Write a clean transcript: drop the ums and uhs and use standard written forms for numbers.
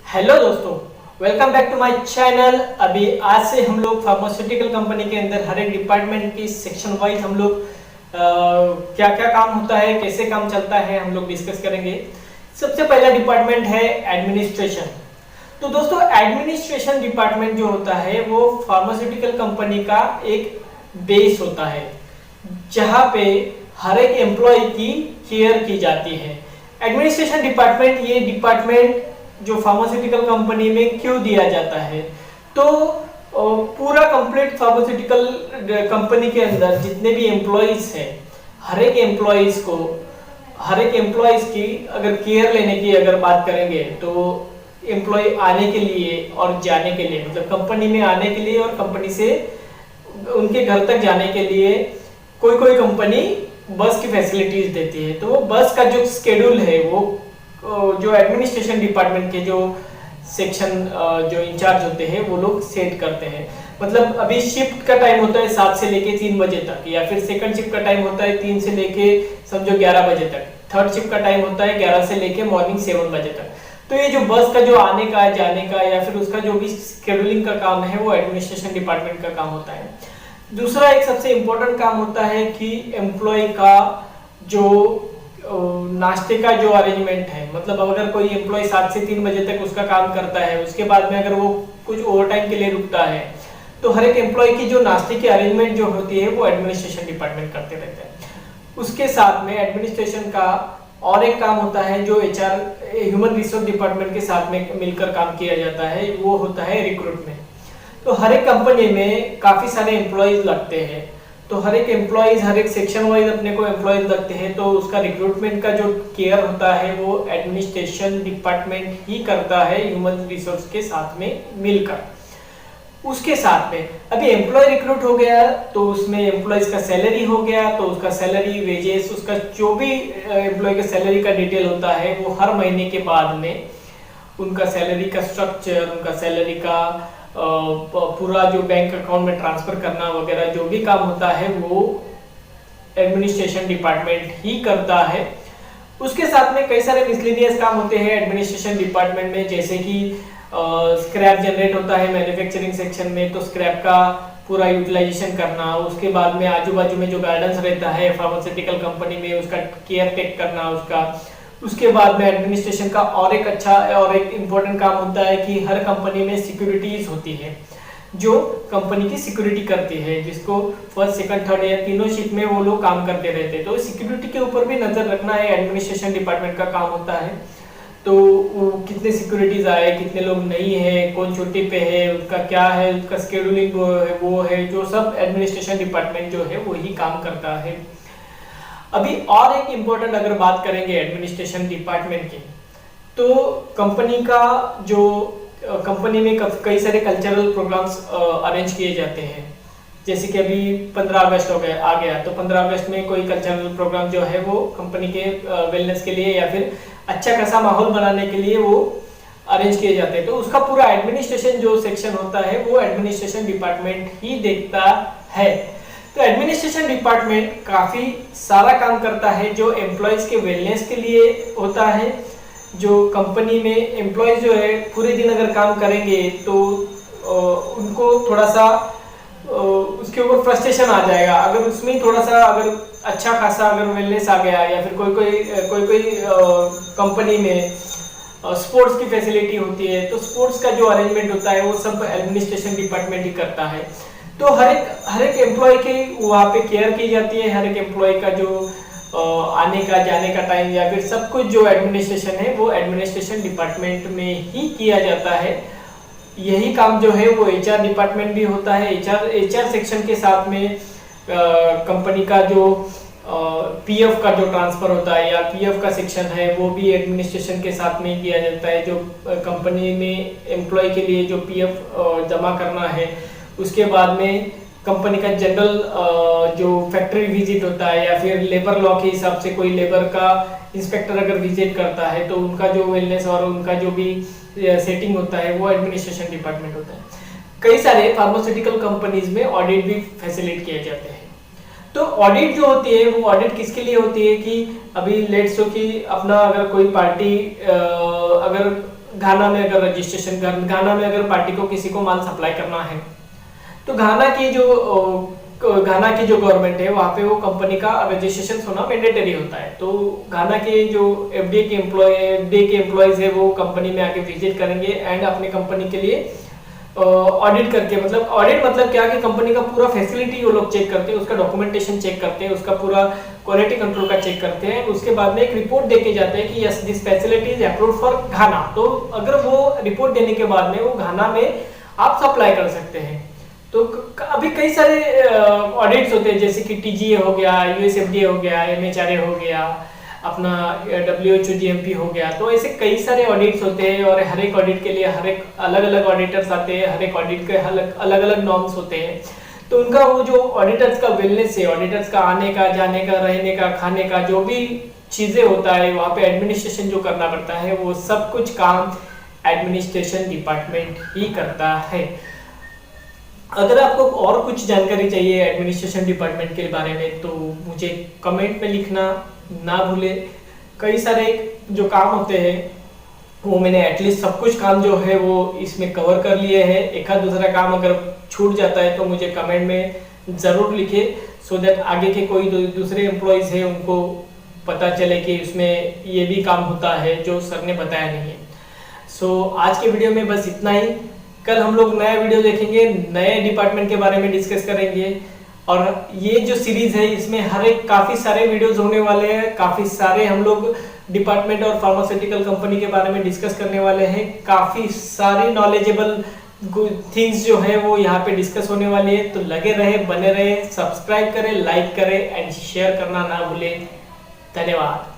Hello दोस्तों, welcome back to my channel. अभी आज से हम लोग फार्मास्यूटिकल कंपनी के अंदर हर एक डिपार्टमेंट की सेक्शन वाइज हम लोग क्या क्या काम होता है, कैसे काम चलता है, हम लोग डिस्कस करेंगे। सबसे पहला डिपार्टमेंट है एडमिनिस्ट्रेशन। तो दोस्तों, एडमिनिस्ट्रेशन डिपार्टमेंट जो होता है वो फार्मास्यूटिकल कंपनी का एक बेस होता है, जहां पे हर एक एम्प्लॉय की केयर की जाती है। एडमिनिस्ट्रेशन डिपार्टमेंट, ये डिपार्टमेंट जो फार्मास्यूटिकल कंपनी में क्यों दिया जाता है, तो पूरा कंप्लीट फार्मास्यूटिकल कंपनी के अंदर जितने भी एम्प्लॉयज हैं, हर एक एम्प्लॉयज की अगर केयर लेने की अगर बात करेंगे तो एम्प्लॉय आने के लिए और जाने के लिए, मतलब कंपनी में आने के लिए और कंपनी से उनके घर तक जाने के लिए कोई कोई कंपनी बस की फैसिलिटीज देती है। तो वो बस का जो स्केड्यूल है वो जो एडमिनिस्ट्रेशन डिपार्टमेंट के जो सेक्शन जो इंचार्ज होते हैं वो लोग सेट करते हैं। मतलब अभी शिफ्ट का टाइम होता है 7 से लेके 3 बजे तक, या फिर सेकंड शिफ्ट का टाइम होता है 3 से लेके समझो 11 बजे तक, थर्ड शिफ्ट का टाइम होता है 11 से लेके मॉर्निंग 7 बजे तक। तो ये जो बस का जो आने का जाने का या फिर उसका जो भी शेड्यूलिंग का काम है वो एडमिनिस्ट्रेशन डिपार्टमेंट का काम होता है। दूसरा एक सबसे इम्पोर्टेंट काम होता है कि एम्प्लॉय का जो नाश्ते का जो अरेंजमेंट है, मतलब अगर कोई एम्प्लॉय 7 से 3 बजे तक उसका काम करता है, उसके बाद में अगर वो कुछ ओवर टाइम के लिए रुकता है, तो हर एक एम्प्लॉय की जो नाश्ते की अरेंजमेंट जो होती है वो एडमिनिस्ट्रेशन डिपार्टमेंट करते रहते हैं। उसके साथ में एडमिनिस्ट्रेशन का और एक काम होता है जो एचआर ह्यूमन रिसोर्स डिपार्टमेंट के साथ में मिलकर काम किया जाता है, वो होता है रिक्रूटमेंट। तो हर एक कंपनी में काफी सारे एम्प्लॉयज लगते हैं, तो हर एक एम्प्लॉयज हर एक सेक्शन वाइज अपने को एम्प्लॉयज लगते हैं, तो उसका रिक्रूटमेंट का जो केयर होता है वो एडमिनिस्ट्रेशन डिपार्टमेंट ही करता है ह्यूमन रिसोर्स के साथ में मिलकर। उसके साथ में अभी एम्प्लॉय रिक्रूट हो गया तो उसमें एम्प्लॉयज का सैलरी हो गया, तो उसका सैलरी वेजेस, उसका जो भी एम्प्लॉय का सैलरी का डिटेल होता है वो हर महीने के बाद में उनका सैलरी का स्ट्रक्चर, उनका सैलरी का पूरा जो बैंक अकाउंट में ट्रांसफर करना वगैरह जो भी काम होता है वो एडमिनिस्ट्रेशन डिपार्टमेंट ही करता है। उसके साथ में कई सारे मिसलेनियस काम होते हैं एडमिनिस्ट्रेशन डिपार्टमेंट में, जैसे कि स्क्रैप जनरेट होता है मैन्युफैक्चरिंग सेक्शन में, तो स्क्रैप का पूरा यूटिलाइजेशन करना, उसके बाद में आजू बाजू में जो गार्डन्स रहता है फार्मास्यूटिकल कंपनी में उसका केयर टेक करना उसका। उसके बाद में एडमिनिस्ट्रेशन का और एक अच्छा और एक इम्पोर्टेंट काम होता है कि हर कंपनी में सिक्योरिटीज होती है जो कंपनी की सिक्योरिटी करती है, जिसको फर्स्ट सेकंड थर्ड या तीनों शिफ्ट में वो लोग काम करते रहते हैं। तो सिक्योरिटी के ऊपर भी नजर रखना है एडमिनिस्ट्रेशन डिपार्टमेंट का काम होता है। तो वो कितने सिक्योरिटीज आए, कितने लोग नहीं है, कौन छुट्टी पे है, उसका क्या है, उसका शेड्यूलिंग वो है जो सब एडमिनिस्ट्रेशन डिपार्टमेंट जो है वो ही काम करता है। अभी और एक इम्पोर्टेंट अगर बात करेंगे एडमिनिस्ट्रेशन डिपार्टमेंट की, तो कंपनी का जो कंपनी में कई सारे कल्चरल प्रोग्राम्स अरेंज किए जाते हैं। जैसे कि अभी 15 अगस्त आ गया, तो 15 अगस्त में कोई कल्चरल प्रोग्राम जो है वो कंपनी के वेलनेस के लिए या फिर अच्छा खासा माहौल बनाने के लिए वो अरेंज किए जाते हैं। तो उसका पूरा एडमिनिस्ट्रेशन जो सेक्शन होता है वो एडमिनिस्ट्रेशन डिपार्टमेंट ही देखता है। तो एडमिनिस्ट्रेशन डिपार्टमेंट काफी सारा काम करता है जो एम्प्लॉयज के वेलनेस के लिए होता है। जो कंपनी में एम्प्लॉयज जो है पूरे दिन अगर काम करेंगे तो उनको थोड़ा सा उसके ऊपर फ्रस्ट्रेशन आ जाएगा। अगर उसमें थोड़ा सा अगर अच्छा खासा अगर वेलनेस आ गया, या फिर कोई कंपनी में स्पोर्ट्स की फैसिलिटी होती है, तो स्पोर्ट्स का जो अरेंजमेंट होता है वो सब एडमिनिस्ट्रेशन डिपार्टमेंट ही करता है। तो हर एक एम्प्लॉय की वहाँ पे केयर की जाती है। हर एक एम्प्लॉय का जो आने का जाने का टाइम या फिर सब कुछ जो एडमिनिस्ट्रेशन है वो एडमिनिस्ट्रेशन डिपार्टमेंट में ही किया जाता है। यही काम जो है वो एचआर डिपार्टमेंट भी होता है। एचआर सेक्शन के साथ में कंपनी का जो पीएफ का जो ट्रांसफर होता है या पीएफ का सेक्शन है वो भी एडमिनिस्ट्रेशन के साथ में किया जाता है। जो कंपनी में एम्प्लॉय के लिए जो पीएफ जमा करना है, उसके बाद में कंपनी का जनरल जो फैक्ट्री विजिट होता है या फिर लेबर लॉ के हिसाब से कोई लेबर का इंस्पेक्टर अगर विजिट करता है तो उनका जो वेलनेस और उनका जो भी सेटिंग होता है वो एडमिनिस्ट्रेशन डिपार्टमेंट होता है। कई सारे फार्मास्यूटिकल कंपनीज में ऑडिट भी फैसिलिटेट किए जाते हैं। तो ऑडिट जो होती है वो ऑडिट किसके लिए होती है कि अभी लेट्स सो कि अपना अगर कोई पार्टी अगर घाना में अगर रजिस्ट्रेशन घाना में अगर पार्टी को किसी को माल सप्लाई करना है तो घाना की जो गवर्नमेंट है वहाँ पे वो कंपनी का रजिस्ट्रेशन होना मैंडेटरी होता है। तो घाना के जो एफडीए के एम्प्लॉयज है वो कंपनी में आके विजिट करेंगे एंड अपनी कंपनी के लिए ऑडिट करके, मतलब ऑडिट मतलब क्या कि कंपनी का पूरा फैसिलिटी वो लोग चेक करते हैं, उसका डॉक्यूमेंटेशन चेक करते हैं, उसका पूरा क्वालिटी कंट्रोल का चेक करते हैं। उसके बाद में एक रिपोर्ट देके जाते हैं कि yes this facility is approved for Ghana. तो अगर वो रिपोर्ट देने के बाद में वो घाना में आप सप्लाई कर सकते हैं। तो अभी कई सारे ऑडिट्स होते हैं जैसे कि टीजीए हो गया, यूएसएफडीए हो गया, एमएचआरए हो गया, अपना WHO जीएमपी हो गया। तो ऐसे कई सारे ऑडिट्स होते हैं और हर एक ऑडिट के लिए हर एक अलग अलग ऑडिटर्स आते हैं, हर एक ऑडिट के अलग अलग नॉर्म्स होते हैं। तो उनका वो जो ऑडिटर्स का वेलनेस है, ऑडिटर्स का आने का, जाने का, रहने का, खाने का, जो भी चीजें होता है वहाँ पे एडमिनिस्ट्रेशन जो करना पड़ता है वो सब कुछ काम एडमिनिस्ट्रेशन डिपार्टमेंट ही करता है। अगर आपको और कुछ जानकारी चाहिए एडमिनिस्ट्रेशन डिपार्टमेंट के बारे में तो मुझे कमेंट में लिखना ना भूले। कई सारे जो काम होते हैं वो मैंने एटलीस्ट सब कुछ काम जो है वो इसमें कवर कर लिए हैं। एक आध दूसरा काम अगर छूट जाता है तो मुझे कमेंट में ज़रूर लिखे सो दैट आगे के कोई दूसरे एम्प्लॉयज़ हैं उनको पता चले कि इसमें ये भी काम होता है जो सर ने बताया नहीं है। सो आज के वीडियो में बस इतना ही। कल हम लोग नया वीडियो देखेंगे, नए डिपार्टमेंट के बारे में डिस्कस करेंगे और ये जो सीरीज है इसमें हर एक काफ़ी सारे वीडियोस होने वाले हैं। काफ़ी सारे हम लोग डिपार्टमेंट और फार्मास्यूटिकल कंपनी के बारे में डिस्कस करने वाले हैं। काफ़ी सारी नॉलेजेबल थिंग्स जो है वो यहाँ पे डिस्कस होने वाली है। तो लगे रहे, बने रहे, सब्सक्राइब करें, लाइक करें एंड शेयर करना ना भूलें। धन्यवाद।